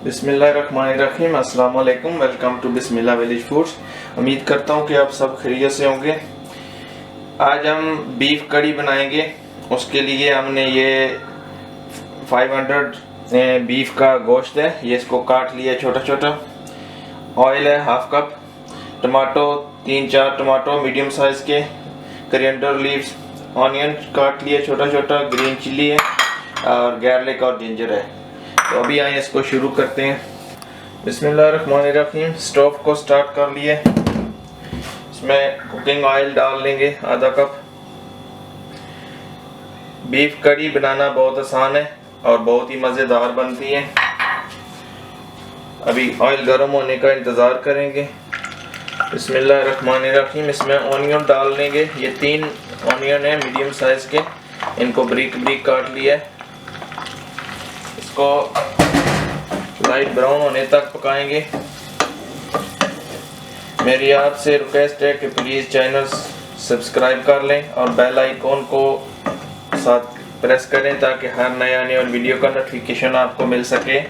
बिस्मिल्लाहिर्रहमानिर्रहीम, अस्सलाम वालेकुम। Welcome to Bismillah village foods. उम्मीद करता हूँ कि आप सब खैरियत से होंगे। आज हम बीफ कड़ी बनाएंगे। उसके लिए हमने ये 500 बीफ का गोश्त है, ये इसको काट लिया छोटा छोटा। ऑयल है half cup, tomato 3-4 tomato medium size के, कोरिएंडर लीव्स, ऑनियन काट लिए छोटा छोटा, ग्रीन चिल्ली है और गार्लिक और जिंजर है। तो अभी आए इसको शुरू करते हैं। बिस्मिल्लाहिर्रहमानिर्रहीम। स्टोव को स्टार्ट कर लिए। इसमें कुकिंग ऑयल डाल लेंगे आधा कप। बीफ कड़ी बनाना बहुत आसान है और बहुत ही मज़ेदार बनती है। अभी ऑयल गर्म होने का इंतज़ार करेंगे। बिस्मिल्लाहिर्रहमानिर्रहीम। इसमें ऑनियन डाल लेंगे। ये 3 ऑनियन है मीडियम साइज़ के, इनको ब्रिक ब्रिक काट लिया है। इसको लाइट ब्राउन होने तक पकाएंगे। मेरी आपसे रिक्वेस्ट है कि प्लीज़ चैनल सब्सक्राइब कर लें और बेल आइकॉन को साथ प्रेस करें ताकि हर नया आने वाली वीडियो का नोटिफिकेशन आपको मिल सके।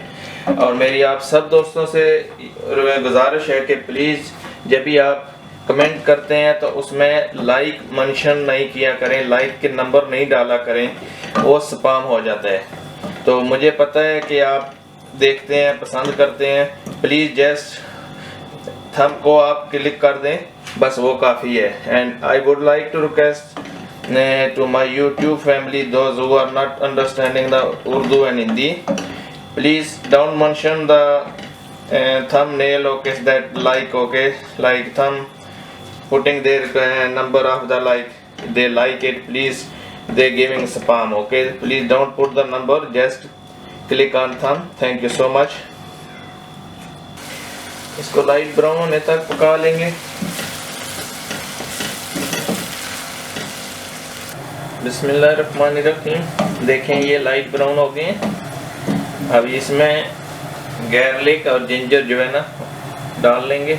और मेरी आप सब दोस्तों से गुजारिश है कि प्लीज़ जब भी आप कमेंट करते हैं तो उसमें लाइक मेंशन नहीं किया करें, लाइक के नंबर नहीं डाला करें, वो स्पैम हो जाता है। तो मुझे पता है कि आप देखते हैं, पसंद करते हैं। प्लीज़ जस्ट थंब को आप क्लिक कर दें, बस वो काफ़ी है। And I would like to request to my YouTube family, those who are not understanding the Urdu and Hindi, please don't mention the thumbnail, okay, that like, okay, like thumb putting their number of the like, they like it, please, they giving spam, okay, please don't put the number, just click on thumb. Thank you so much. इसको light brown होने तक पका लेंगे। बिस्मिल्लाहिर्रहमानिर्रहीम। देखें ये light brown हो गए हैं। अब इसमें गार्लिक और जिंजर जो है ना डाल लेंगे।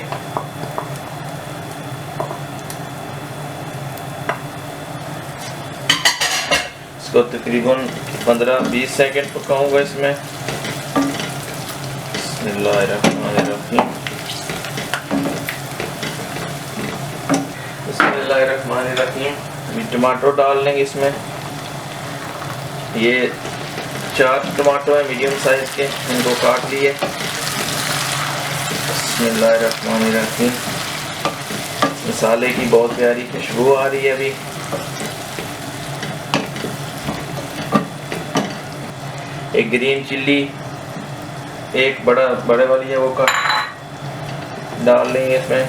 इसको तकरीबन 15-20 सेकंड पकाऊंगा इसमें। बिस्मिल्लाहिर्रहमानिर्रहीम। बिस्मिल्लाहिर्रहमानिर्रहीम। अभी टमाटो डाल लेंगे इसमें। ये 4 टमाटो है मीडियम साइज के, इनको काट लिए। बिस्मिल्लाहिर्रहमानिर्रहीम। मसाले की बहुत प्यारी खुशबू आ रही है अभी। एक ग्रीन चिल्ली, एक बड़े वाली है, वो काट डाल लेंगे इसमें।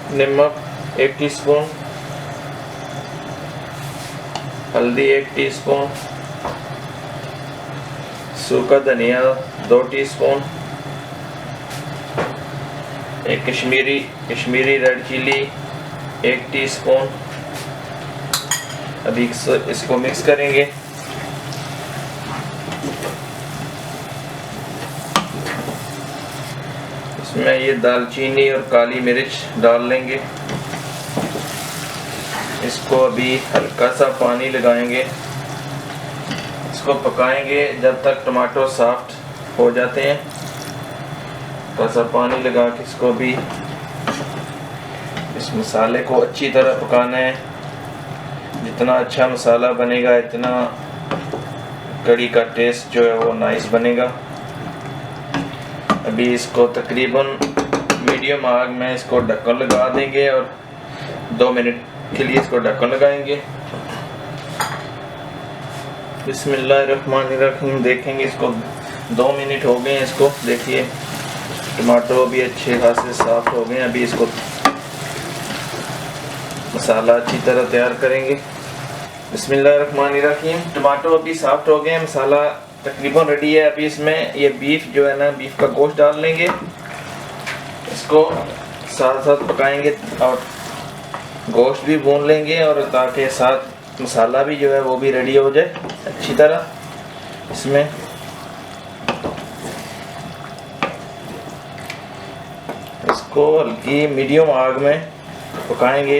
नमक 1 टीस्पून, हल्दी 1 टीस्पून, सूखा धनिया 2 टीस्पून, एक कश्मीरी रेड चिली 1 टीस्पून। अभी इसको मिक्स करेंगे। इसमें ये दालचीनी और काली मिर्च डाल लेंगे। इसको अभी हल्का सा पानी लगाएंगे। इसको पकाएंगे जब तक टमाटो सॉफ्ट हो जाते हैं। हल्का सा पानी लगा के इसको भी इस मसाले को अच्छी तरह पकाना है। जितना अच्छा मसाला बनेगा इतना कड़ी का टेस्ट जो है वो नाइस बनेगा। अभी इसको तकरीबन मीडियम आग में इसको ढक्कन लगा देंगे और 2 मिनट के लिए इसको ढक्कन लगाएंगे। बिस्मिल्लाहिर्रहमानिर्रहीम। देखेंगे इसको 2 मिनट हो गए हैं। इसको देखिए टमाटो भी अच्छे खासे साफ हो गए हैं। अभी इसको मसाला अच्छी तरह तैयार करेंगे। बिस्मिल्लाहिर्रहमानिर्रहीम। टमाटो अभी सॉफ्ट हो गए हैं, मसाला तकरीबन रेडी है। अभी इसमें ये बीफ जो है ना, बीफ का गोश्त डाल लेंगे। इसको साथ साथ पकाएंगे और गोश्त भी भून लेंगे, और ताकि साथ मसाला भी जो है वो भी रेडी हो जाए अच्छी तरह। इसमें इसको हल्की मीडियम आग में पकाएंगे।